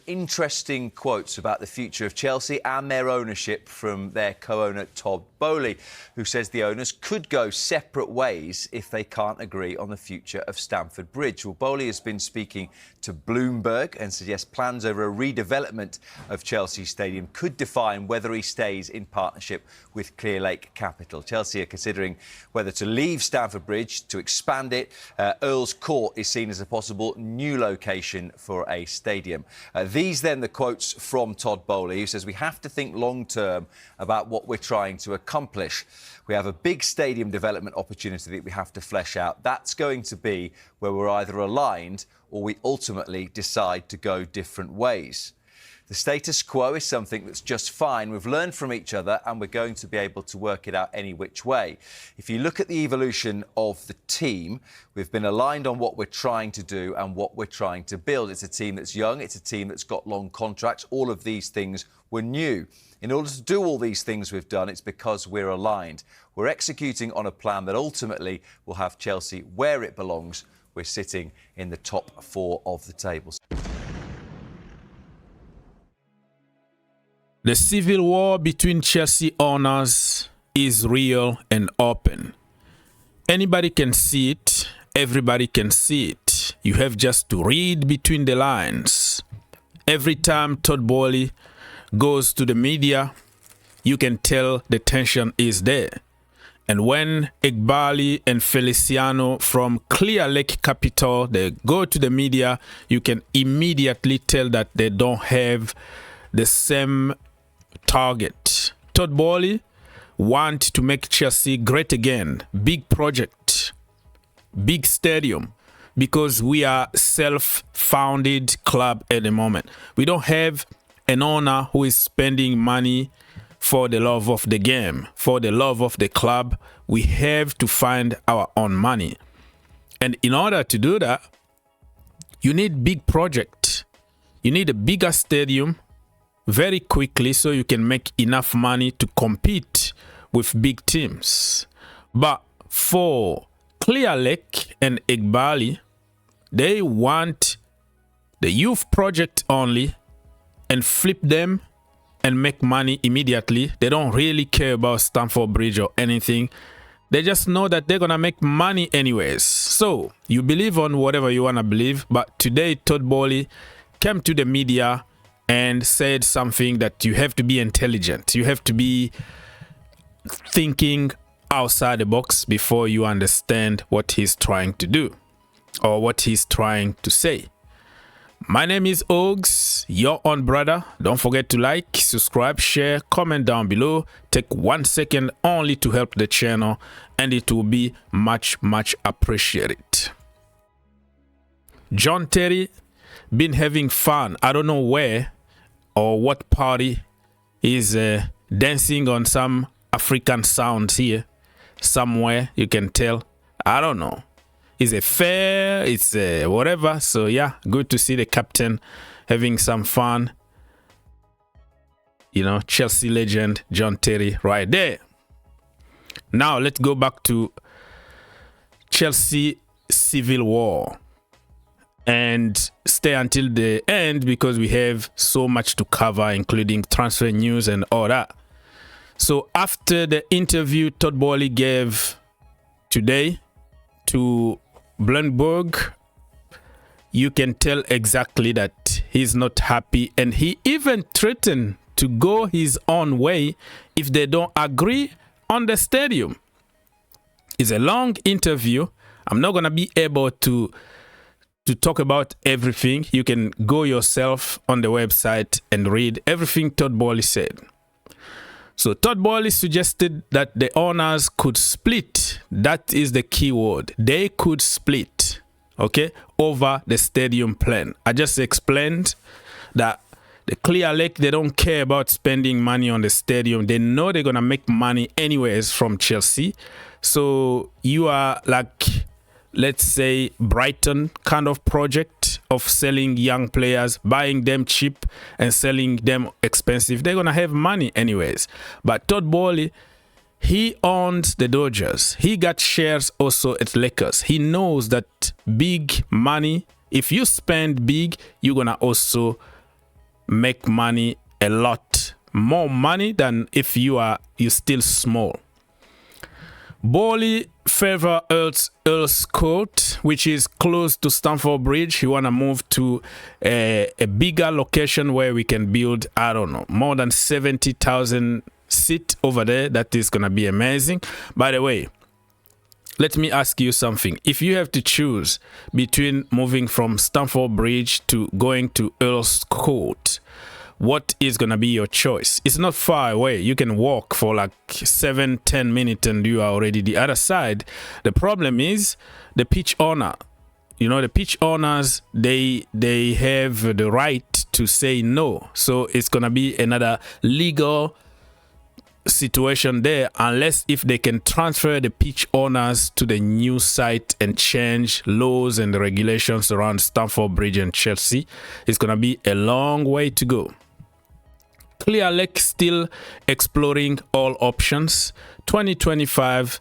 interesting quotes about the future of Chelsea and their ownership from their co-owner Todd Boehly, who says the owners could go separate ways if they can't agree on the future of Stamford Bridge. Well, Boehly has been speaking to Bloomberg and suggests plans over a redevelopment of Chelsea Stadium could define whether he stays in partnership with Clearlake Capital. Chelsea are considering whether to leave Stamford Bridge, to expand it. Earl's Court is seen as a possible new location for a stadium. These then the quotes from Todd Boehly, who says we have to think long term about what we're trying to accomplish. We have a big stadium development opportunity that we have to flesh out. That's going to be where we're either aligned or we ultimately decide to go different ways. The status quo is something that's just fine. We've learned from each other and we're going to be able to work it out any which way. If you look at the evolution of the team, we've been aligned on what we're trying to do and what we're trying to build. It's a team that's young. It's a team that's got long contracts. All of these things were new. In order to do all these things we've done, it's because we're aligned. We're executing on a plan that ultimately will have Chelsea where it belongs. We're sitting in the top four of the table. The civil war between Chelsea owners is real and open. Anybody can see it. Everybody can see it. You have just to read between the lines. Every time Todd Boehly goes to the media, you can tell the tension is there. And when Iqbali and Feliciano from Clearlake Capital, they go to the media, you can immediately tell that they don't have the same target. Todd Boehly wants to make Chelsea great again. Big project, big stadium, because we are self-founded club at the moment. We don't have an owner who is spending money for the love of the game, for the love of the club. We have to find our own money. And in order to do that, you need big project. You need a bigger stadium very quickly so you can make enough money to compete with big teams. But for Clearlake and Iqbali, they want the youth project only and flip them and make money immediately. They don't really care about Stamford Bridge or anything. They just know that they're going to make money anyways. So you believe on whatever you want to believe. But today, Todd Boehly came to the media and said something that you have to be intelligent. You have to be thinking outside the box before you understand what he's trying to do or what he's trying to say. My name is Ogs, your own brother. Don't forget to like, subscribe, share, comment down below. Take 1 second only to help the channel and it will be much appreciated. John Terry been having fun. I don't know where or what party is dancing on some African sounds here somewhere. You can tell. I don't know. It's a fair, it's a whatever. So yeah, good to see the captain having some fun. You know, Chelsea legend John Terry right there. Now let's go back to Chelsea civil war and stay until the end because we have so much to cover, including transfer news and all that. So after the interview Todd Boehly gave today to Bloomberg, you can tell exactly that he's not happy, and he even threatened to go his own way if they don't agree on the stadium. It's a long interview. I'm not going to be able to talk about everything. You can go yourself on the website and read everything Todd Boehly said. So Todd Boehly suggested that the owners could split. That is the key word. They could split, okay, over the stadium plan. I just explained that the Clearlake, they don't care about spending money on the stadium. They know they're going to make money anyways from Chelsea. So you are like, let's say, Brighton kind of project of selling young players, buying them cheap and selling them expensive. They're going to have money anyways. But Todd Boehly, he owns the Dodgers. He got shares also at Lakers. He knows that big money, if you spend big, you're going to also make money, a lot more money than if you're still small. Boehly favor Earl's Court, which is close to Stamford Bridge. He want to move to a bigger location where we can build, I don't know, more than 70,000 seats over there. That is going to be amazing. By the way, let me ask you something. If you have to choose between moving from Stamford Bridge to going to Earl's Court, what is going to be your choice? It's not far away. You can walk for like 7-10 minutes and you are already the other side. The problem is the pitch owner. You know, the pitch owners, they have the right to say no. So it's going to be another legal situation there, unless if they can transfer the pitch owners to the new site and change laws and the regulations around Stamford Bridge and Chelsea. It's going to be a long way to go. Clear Lake still exploring all options. 2025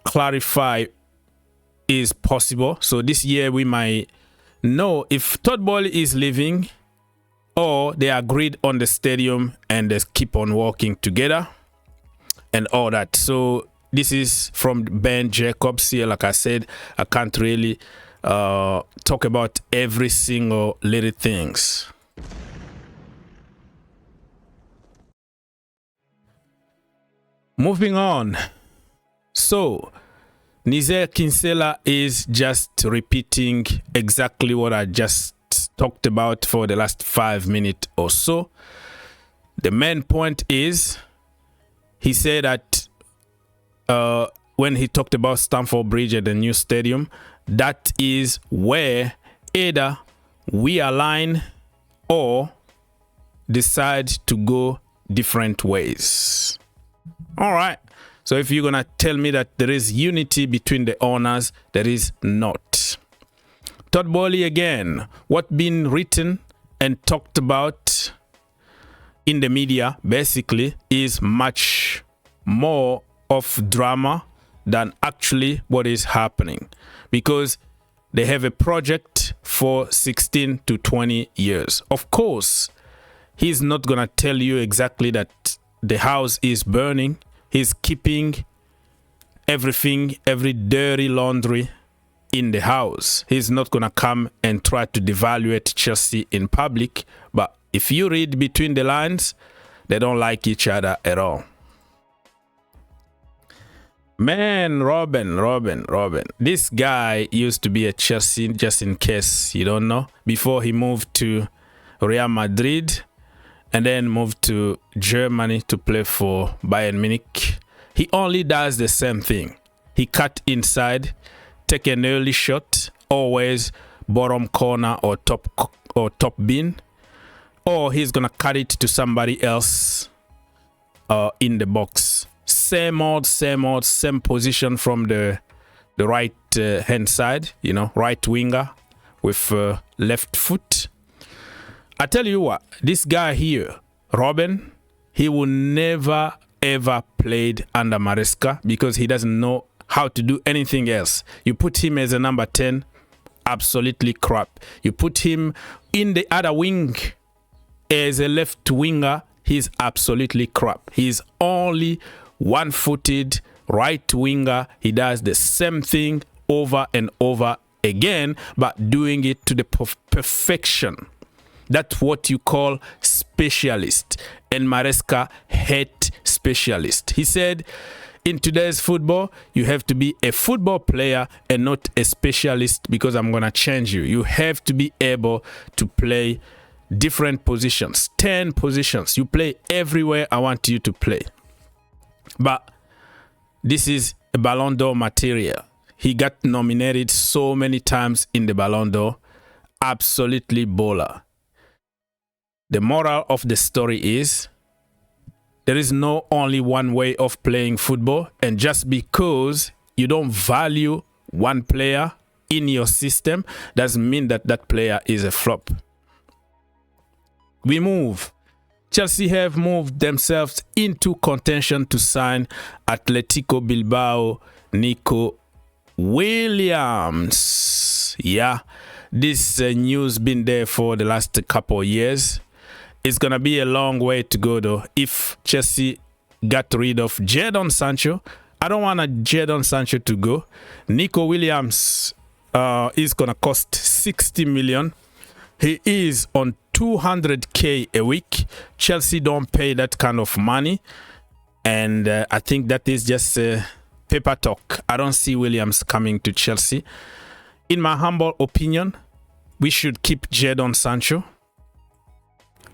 clarify is possible. So this year we might know if Todd Boehly is leaving or they agreed on the stadium and they keep on working together and all that. So this is from Ben Jacobs here. Like I said, I can't really talk about every single little things. Moving on. So, Nizer Kinsella is just repeating exactly what I just talked about for the last 5 minutes or so. The main point is, he said that when he talked about Stamford Bridge at the new stadium, that is where either we align or decide to go different ways. All right. So if you're going to tell me that there is unity between the owners, there is not. Todd Boehly again. What been written and talked about in the media basically is much more of drama than actually what is happening, because they have a project for 16 to 20 years. Of course, he's not going to tell you exactly that the house is burning. He's keeping everything, every dirty laundry in the house. He's not going to come and try to devaluate Chelsea in public. But if you read between the lines, they don't like each other at all. Man, Robin. This guy used to be at Chelsea, just in case you don't know, before he moved to Real Madrid and then moved to Germany to play for Bayern Munich. He only does the same thing. He cut inside, take an early shot, always bottom corner or top bin, or he's gonna cut it to somebody else in the box. Same position from the right hand side, you know, right winger with left foot. I tell you what, this guy here, Robin, he will never ever played under Maresca because he doesn't know how to do anything else. You put him as a number 10, absolutely crap. You put him in the other wing as a left winger, he's absolutely crap. He's only one-footed right winger. He does the same thing over and over again, but doing it to the perfection. That's what you call specialist. And Maresca hate specialist. He said, in today's football, you have to be a football player and not a specialist, because I'm going to change you. You have to be able to play different positions, 10 positions. You play everywhere I want you to play. But this is a Ballon d'Or material. He got nominated so many times in the Ballon d'Or. Absolutely baller. The moral of the story is, there is no only one way of playing football, and just because you don't value one player in your system doesn't mean that that player is a flop. We move. Chelsea have moved themselves into contention to sign Atletico Bilbao Nico Williams. Yeah, this news been there for the last couple of years. It's going to be a long way to go, though, if Chelsea got rid of Jadon Sancho. I don't want Jadon Sancho to go. Nico Williams is going to cost 60 million. He is on 200k a week. Chelsea don't pay that kind of money. And I think that is just paper talk. I don't see Williams coming to Chelsea. In my humble opinion, we should keep Jadon Sancho.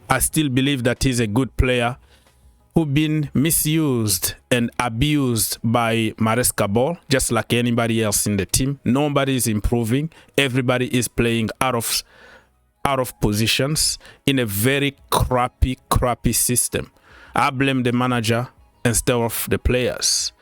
I still believe that he's a good player who's been misused and abused by Maresca Ball, just like anybody else in the team. Nobody is improving. Everybody is playing out of positions in a very crappy system. I blame the manager instead of the players,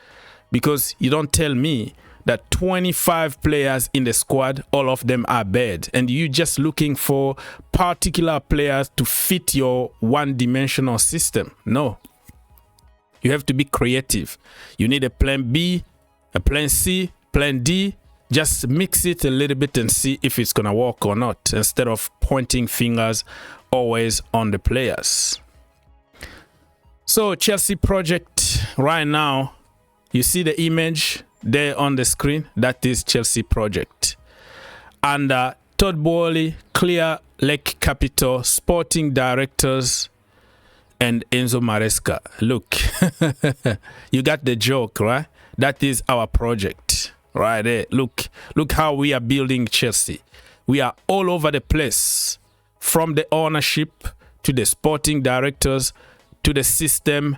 because you don't tell me that 25 players in the squad, all of them are bad, and you just looking for particular players to fit your one-dimensional system. No. You have to be creative. You need a plan B, a plan C, plan D. Just mix it a little bit and see if it's going to work or not, instead of pointing fingers always on the players. So, Chelsea project right now, you see the image there on the screen? That is Chelsea project. And Todd Boehly, Clear Lake Capital, sporting directors, and Enzo Maresca. Look, you got the joke, right? That is our project right there. Look how we are building Chelsea. We are all over the place, from the ownership to the sporting directors to the system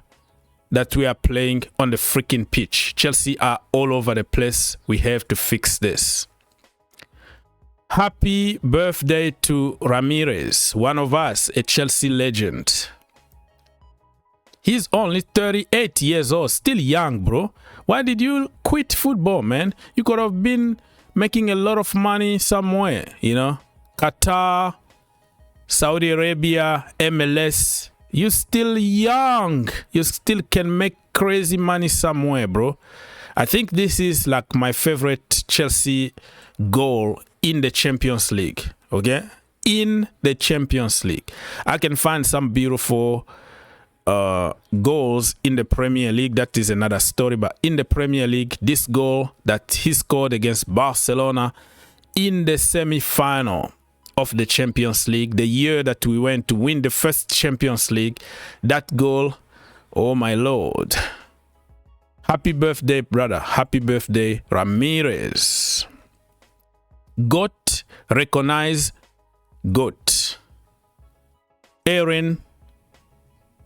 that we are playing on the freaking pitch. Chelsea are all over the place. We have to fix this. Happy birthday to Ramirez, one of us, a Chelsea legend. He's only 38 years old, still young, bro. Why did you quit football, man? You could have been making a lot of money somewhere, you know? Qatar, Saudi Arabia, MLS. You're still young. You still can make crazy money somewhere, bro. I think this is like my favorite Chelsea goal in the Champions League, okay? In the Champions League. I can find some beautiful goals in the Premier League. That is another story. But in the Premier League, this goal that he scored against Barcelona in the semi-final of the Champions League, the year that we went to win the first Champions League, that goal, oh my Lord. Happy birthday, brother. Happy birthday, Ramirez. GOAT, recognize GOAT. Aaron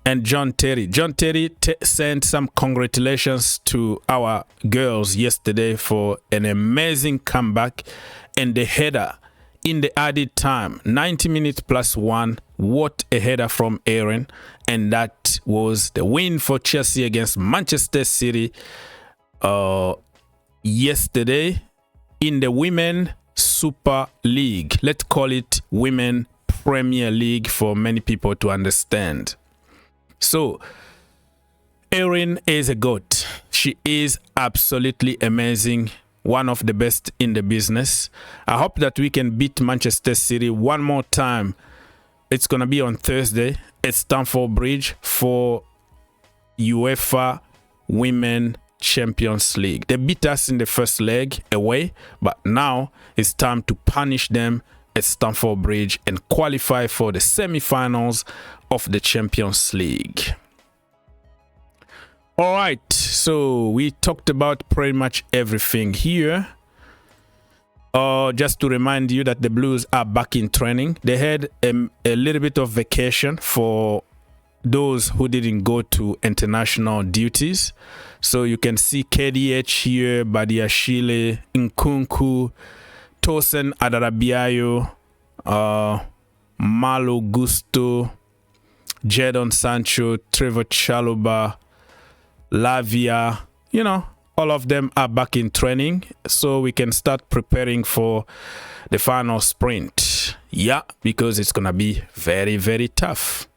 and John Terry. John Terry sent some congratulations to our girls yesterday for an amazing comeback and the header in the added time, 90 minutes plus one. What a header from Aaron. And that was the win for Chelsea against Manchester City yesterday in the Women Super League. Let's call it Women Premier League for many people to understand. So, Erin is a GOAT. She is absolutely amazing. One of the best in the business. I hope that we can beat Manchester City one more time. It's going to be on Thursday at Stamford Bridge for UEFA Women Champions League. They beat us in the first leg away, but now it's time to punish them at Stamford Bridge and qualify for the semi-finals of the Champions League. All right, so we talked about pretty much everything here. Just to remind you that the Blues are back in training. They had a little bit of vacation for those who didn't go to international duties. So you can see KDH here, Badiashile, Nkunku, Tosin Adarabiayo, Malo Gusto, Jadon Sancho, Trevor Chalobah, Lavia, you know, all of them are back in training, so we can start preparing for the final sprint. Yeah, because it's gonna be very, very tough.